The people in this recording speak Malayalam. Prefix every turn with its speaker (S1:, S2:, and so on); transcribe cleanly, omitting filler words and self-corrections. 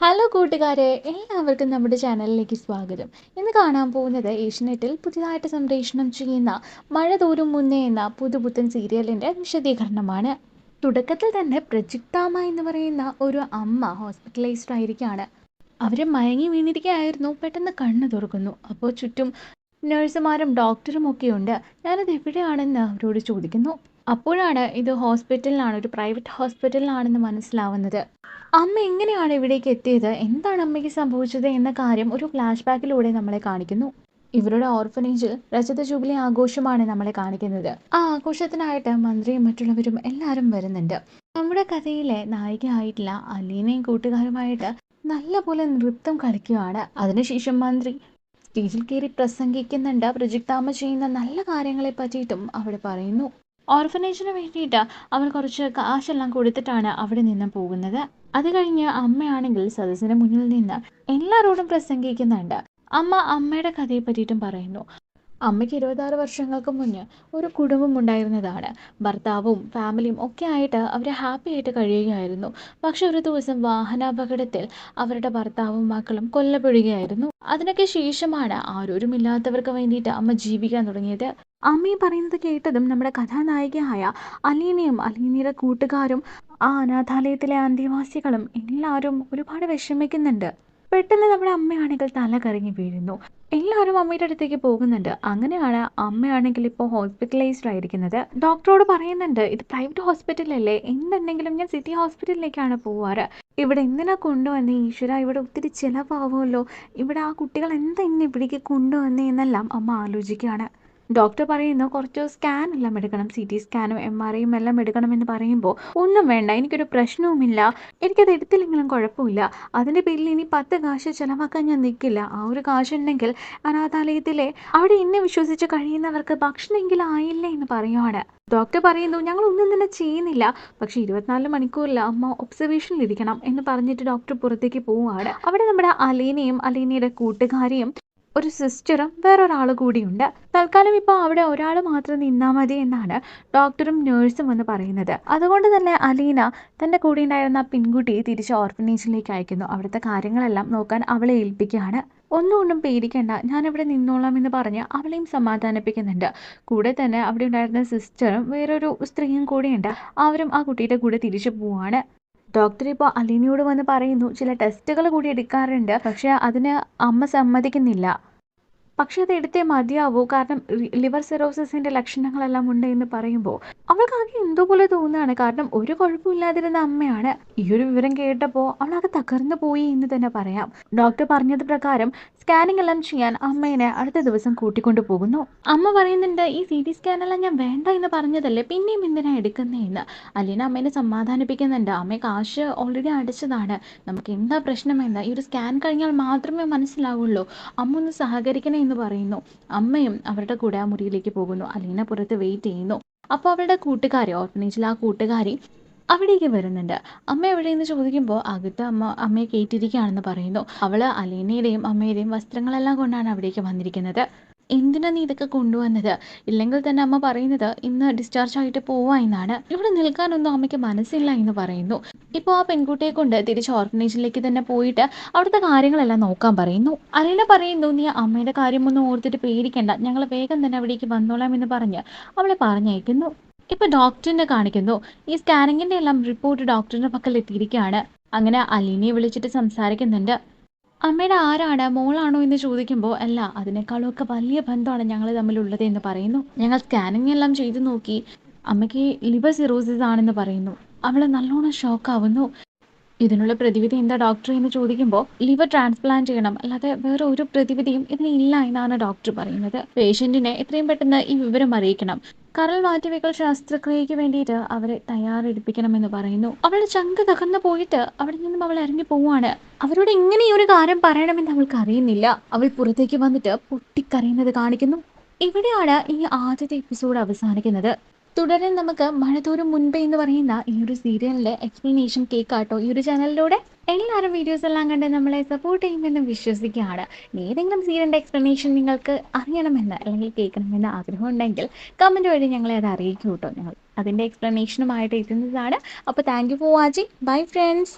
S1: ഹലോ കൂട്ടുകാരെ, എല്ലാവർക്കും നമ്മുടെ ചാനലിലേക്ക് സ്വാഗതം. ഇന്ന് കാണാൻ പോകുന്നത് ഏഷ്യനെറ്റിൽ പുതിയതായിട്ട് സംപ്രേഷണം ചെയ്യുന്ന മഴ തോരും മുന്നേ എന്ന പുതുപുത്തൻ സീരിയലിൻ്റെ വിശദീകരണമാണ്. തുടക്കത്തിൽ തന്നെ പ്രജിക്താമ എന്ന് പറയുന്ന ഒരു അമ്മ ഹോസ്പിറ്റലൈസ്ഡ് ആയിരിക്കുകയാണ്. അവർ മയങ്ങി വീണിരിക്കുകയായിരുന്നു. പെട്ടെന്ന് കണ്ണ് തുറക്കുന്നു. അപ്പോൾ ചുറ്റും നഴ്സുമാരും ഡോക്ടറും ഒക്കെ ഉണ്ട്. ഞാനത് എവിടെയാണെന്ന് അവരോട് ചോദിക്കുന്നു. അപ്പോഴാണ് ഇത് ഹോസ്പിറ്റലിലാണ്, ഒരു പ്രൈവറ്റ് ഹോസ്പിറ്റലിലാണെന്ന് മനസ്സിലാവുന്നത്. അമ്മ എങ്ങനെയാണ് ഇവിടേക്ക് എത്തിയത്, എന്താണ് അമ്മയ്ക്ക് സംഭവിച്ചത് എന്ന കാര്യം ഒരു ഫ്ലാഷ് ബാക്കിലൂടെ നമ്മളെ കാണിക്കുന്നു. ഇവരുടെ ഓർഫനേജിൽ രജത ജൂബിലി ആഘോഷമാണ് നമ്മളെ കാണിക്കുന്നത്. ആ ആഘോഷത്തിനായിട്ട് മന്ത്രിയും മറ്റുള്ളവരും എല്ലാവരും വരുന്നുണ്ട്. നമ്മുടെ കഥയിലെ നായികയായിട്ടുള്ള അലീനയും കൂട്ടുകാരുമായിട്ട് നല്ലപോലെ നൃത്തം കളിക്കുകയാണ്. അതിനുശേഷം മന്ത്രി സ്റ്റേജിൽ കയറി പ്രസംഗിക്കുന്നുണ്ട്. പ്രജിക്താമ്മ ചെയ്യുന്ന നല്ല കാര്യങ്ങളെ പറ്റിയിട്ടും അവിടെ പറയുന്നു. ഓർഫനേജിന് വേണ്ടിയിട്ട് അവർ കുറച്ച് കാശെല്ലാം കൊടുത്തിട്ടാണ് അവിടെ നിന്ന് പോകുന്നത്. അത് കഴിഞ്ഞ് അമ്മയാണെങ്കിൽ സദസ്സിന് മുന്നിൽ നിന്ന് എല്ലാവരോടും പ്രസംഗിക്കുന്നുണ്ട്. അമ്മയുടെ കഥയെ പറ്റിയിട്ടും പറയുന്നു. അമ്മയ്ക്ക് 26 വർഷങ്ങൾക്ക് മുന്നേ ഒരു കുടുംബം ഉണ്ടായിരുന്നതാണ്. ഭർത്താവും ഫാമിലിയും ഒക്കെ ആയിട്ട് അവർ ഹാപ്പി ആയിട്ട് കഴിയുകയായിരുന്നു. പക്ഷെ ഒരു ദിവസം വാഹനാപകടത്തിൽ അവരുടെ ഭർത്താവും മക്കളും കൊല്ലപ്പെടുകയായിരുന്നു. അതിനൊക്കെ ശേഷമാണ് ആരോരുമില്ലാത്തവർക്ക് വേണ്ടിയിട്ട് അമ്മ ജീവിക്കാൻ തുടങ്ങിയത്. അമ്മ ഈ പറയുന്നത് കേട്ടതും നമ്മുടെ കഥാനായികയായ അലീനയും അലീനയുടെ കൂട്ടുകാരും ആ അനാഥാലയത്തിലെ അന്തേവാസികളും എല്ലാവരും ഒരുപാട് വിഷമിക്കുന്നുണ്ട്. പെട്ടെന്ന് നമ്മുടെ അമ്മയാണെങ്കിൽ തല കറങ്ങി വീഴുന്നു. എല്ലാവരും അമ്മയുടെ അടുത്തേക്ക് പോകുന്നുണ്ട്. അങ്ങനെയാണ് അമ്മയാണെങ്കിൽ ഇപ്പോൾ ഹോസ്പിറ്റലൈസ്ഡ് ആയിരിക്കുന്നത്. ഡോക്ടറോട് പറയുന്നുണ്ട്, ഇത് പ്രൈവറ്റ് ഹോസ്പിറ്റലല്ലേ, എന്തുണ്ടെങ്കിലും ഞാൻ സിറ്റി ഹോസ്പിറ്റലിലേക്കാണ് പോവാറ്. ഇവിടെ എന്തിനാ കൊണ്ടുവന്നേ ഈശ്വര, ഇവിടെ ഒത്തിരി ചിലവാകുമല്ലോ, ഇവിടെ ആ കുട്ടികൾ എന്താ ഇന്ന് ഇവിടേക്ക് കൊണ്ടുവന്നേ എന്നെല്ലാം അമ്മ ആലോചിക്കുകയാണ്. ഡോക്ടർ പറയുന്നു കുറച്ച് സ്കാൻ എല്ലാം എടുക്കണം, CT സ്കാനും MRIയും എല്ലാം എടുക്കണമെന്ന് പറയുമ്പോൾ ഒന്നും വേണ്ട, എനിക്കൊരു പ്രശ്നവുമില്ല, എനിക്കത് എടുത്തില്ലെങ്കിലും കുഴപ്പമില്ല, അതിൻ്റെ പേരിൽ ഇനി 10 കാശ് ചിലവാക്കാൻ ഞാൻ നിൽക്കില്ല. ആ ഒരു കാശുണ്ടെങ്കിൽ അനാഥാലയത്തിലെ അവിടെ എന്നെ വിശ്വസിച്ച് കഴിയുന്നവർക്ക് ഭക്ഷണമെങ്കിലും ആയില്ലേ എന്ന് പറയുവാണ്. ഡോക്ടർ പറയുന്നു ഞങ്ങൾ ഒന്നും തന്നെ ചെയ്യുന്നില്ല, പക്ഷെ 24 മണിക്കൂറിൽ അമ്മ ഒബ്സർവേഷനിലിരിക്കണം എന്ന് പറഞ്ഞിട്ട് ഡോക്ടർ പുറത്തേക്ക് പോവുകയാണ്. അവിടെ നമ്മുടെ അലീനയും അലീനയുടെ കൂട്ടുകാരിയും ഒരു സിസ്റ്ററും വേറൊരാൾ കൂടിയുണ്ട്. തൽക്കാലം ഇപ്പോൾ അവിടെ ഒരാൾ മാത്രം നിന്നാൽ മതി എന്നാണ് ഡോക്ടറും നേഴ്സും എന്ന് പറയുന്നത്. അതുകൊണ്ട് തന്നെ അലീന തൻ്റെ കൂടെ ഉണ്ടായിരുന്ന പെൺകുട്ടിയെ തിരിച്ച് ഓർഫനേജിലേക്ക് അയക്കുന്നു. അവിടുത്തെ കാര്യങ്ങളെല്ലാം നോക്കാൻ അവളെ ഏൽപ്പിക്കുകയാണ്. ഒന്നും പേടിക്കണ്ട, ഞാനിവിടെ നിന്നോളാം എന്ന് പറഞ്ഞ് അവളെയും സമാധാനിപ്പിക്കുന്നുണ്ട്. കൂടെ തന്നെ അവിടെ ഉണ്ടായിരുന്ന സിസ്റ്ററും വേറൊരു സ്ത്രീയും കൂടെയുണ്ട്. അവരും ആ കുട്ടിയുടെ കൂടെ തിരിച്ചു പോവാണ്. ഡോക്ടർ ഇപ്പോൾ അലീനയോട് വന്ന് പറയുന്നു ചില ടെസ്റ്റുകൾ കൂടി എടുക്കാറുണ്ട്, പക്ഷെ അതിന് അമ്മ സമ്മതിക്കുന്നില്ല. പക്ഷെ അത് എടുത്തേ മതിയാവൂ, കാരണം ലിവർ സിറോസിസിന്റെ ലക്ഷണങ്ങളെല്ലാം ഉണ്ട് എന്ന് പറയുമ്പോൾ അവൾക്ക് ആകെ എന്തോ പോലെ തോന്നുകയാണ്. കാരണം ഒരു കുഴപ്പമില്ലാതിരുന്ന അമ്മയാണ്. ഈ ഒരു വിവരം കേട്ടപ്പോൾ അവളാകെ തകർന്നു പോയി എന്ന് തന്നെ പറയാം. ഡോക്ടർ പറഞ്ഞത് പ്രകാരം സ്കാനിങ് എല്ലാം ചെയ്യാൻ അമ്മേനെ അടുത്ത ദിവസം കൂട്ടിക്കൊണ്ടു പോകുന്നു. അമ്മ പറയുന്നുണ്ട് ഈ CT സ്കാനെല്ലാം ഞാൻ വേണ്ട എന്ന് പറഞ്ഞതല്ലേ, പിന്നെയും എന്തിനാ എടുക്കുന്നതെന്ന്. അലീന അമ്മേനെ സമാധാനിപ്പിക്കുന്നുണ്ട്. അമ്മ കാശ് ഓൾറെഡി അടച്ചതാണ്, നമുക്ക് എന്താ പ്രശ്നമെന്ന് ഈ ഒരു സ്കാൻ കഴിഞ്ഞാൽ മാത്രമേ മനസ്സിലാവുള്ളൂ, അമ്മ ഒന്ന് സഹകരിക്കണേ എന്ന് പറയുന്നു. അമ്മയും അവരുടെ കൂടെ ആ മുറിയിലേക്ക് പോകുന്നു. അലീന പുറത്ത് വെയിറ്റ് ചെയ്യുന്നു. അപ്പോൾ അവരുടെ കൂട്ടുകാരി, ഓർഫനേജിൽ ആ കൂട്ടുകാരി അവിടേക്ക് വരുന്നുണ്ട്. അമ്മ എവിടെയെന്ന് ചോദിക്കുമ്പോൾ അകത്ത് അമ്മയെ കയറ്റിയിരിക്കുകയാണെന്ന് പറയുന്നു. അവൾ അലീനയുടെയും അമ്മയുടെയും വസ്ത്രങ്ങളെല്ലാം കൊണ്ടാണ് അവിടേക്ക് വന്നിരിക്കുന്നത്. എന്തിനാ നീ ഇതൊക്കെ കൊണ്ടുവന്നത്, ഇല്ലെങ്കിൽ തന്നെ അമ്മ പറയുന്നത് ഇന്ന് ഡിസ്ചാർജ് ആയിട്ട് പോവാ എന്നാണ്. ഇവിടെ നിൽക്കാനൊന്നും അമ്മയ്ക്ക് മനസ്സില്ല എന്ന് പറയുന്നു. ഇപ്പോൾ ആ പെൺകുട്ടിയെ കൊണ്ട് തിരിച്ച് ഓർഫനേജിലേക്ക് തന്നെ പോയിട്ട് അവിടുത്തെ കാര്യങ്ങളെല്ലാം നോക്കാൻ പറയുന്നു. അലീന പറയുന്നു നീ അമ്മയുടെ കാര്യമൊന്നും ഓർത്തിട്ട് പേടിക്കണ്ട, ഞങ്ങൾ വേഗം തന്നെ അവിടേക്ക് വന്നോളാം എന്ന് പറഞ്ഞ് അവളെ പറഞ്ഞയക്കുന്നു. ഇപ്പൊ ഡോക്ടറിനെ കാണിക്കുന്നു. ഈ സ്കാനിങ്ങിന്റെ എല്ലാം റിപ്പോർട്ട് ഡോക്ടറിന്റെ പക്കൽ എത്തിയിരിക്കുകയാണ്. അങ്ങനെ അലീനയെ വിളിച്ചിട്ട് സംസാരിക്കുന്നുണ്ട്. അമ്മയുടെ ആരാണ്, മോളാണോ എന്ന് ചോദിക്കുമ്പോൾ അല്ല, അതിനേക്കാളും ഒക്കെ വലിയ ബന്ധമാണ് ഞങ്ങൾ തമ്മിലുള്ളത് എന്ന് പറയുന്നു. ഞങ്ങൾ സ്കാനിങ് എല്ലാം ചെയ്തു നോക്കി, അമ്മയ്ക്ക് ലിവർ സിറോസിസ് ആണെന്ന് പറയുന്നു. അവൾ നല്ലോണം ഷോക്കാവുന്നു. ഇതിനുള്ള പ്രതിവിധി എന്താ ഡോക്ടർ എന്ന് ചോദിക്കുമ്പോൾ ലിവർ ട്രാൻസ്പ്ലാന്റ് ചെയ്യണം, അല്ലാതെ വേറെ ഒരു പ്രതിവിധിയും ഇതിന് ഇല്ല എന്നാണ് ഡോക്ടർ പറയുന്നത്. പേഷ്യന്റിനെ എത്രയും പെട്ടെന്ന് ഈ വിവരം അറിയിക്കണം. കരൾ മാറ്റിവെക്കൽ ശസ്ത്രക്രിയയ്ക്ക് വേണ്ടിയിട്ട് അവരെ തയ്യാറെടുപ്പിക്കണമെന്ന് പറയുന്നു. അവളുടെ ചങ്ക് തകർന്നു പോയിട്ട് അവിടെ നിന്നും അവൾ ഇറങ്ങി പോവാണ്. അവരോട് ഇങ്ങനെ ഈ ഒരു കാര്യം പറയണമെന്ന് അവൾക്ക് അറിയുന്നില്ല. അവൾ പുറത്തേക്ക് വന്നിട്ട് പൊട്ടിക്കരയുന്നത് കാണിക്കുന്നു. ഇവിടെയാണ് ഈ ആദ്യത്തെ എപ്പിസോഡ് അവസാനിക്കുന്നത്. തുടരാൻ നമുക്ക് മഴതോറും മുൻപേ എന്ന് പറയുന്ന ഈ ഒരു സീരിയലിന്റെ എക്സ്പ്ലനേഷൻ കേൾക്കാട്ടോ ഈ ഒരു ചാനലിലൂടെ. എല്ലാവരും വീഡിയോസ് എല്ലാം കണ്ട് നമ്മളെ സപ്പോർട്ട് ചെയ്യുമെന്ന് വിശ്വസിക്കുകയാണ്. ഏതെങ്കിലും സീരിയലിന്റെ എക്സ്പ്ലനേഷൻ നിങ്ങൾക്ക് അറിയണമെന്ന് അല്ലെങ്കിൽ കേൾക്കണമെന്ന് ആഗ്രഹം ഉണ്ടെങ്കിൽ കമന്റ് വഴി ഞങ്ങളെ അത് അറിയിക്കും കേട്ടോ. ഞങ്ങൾ അതിന്റെ എക്സ്പ്ലനേഷനുമായിട്ട് എത്തുന്നതാണ്. അപ്പോൾ thank you for watching. Bye friends.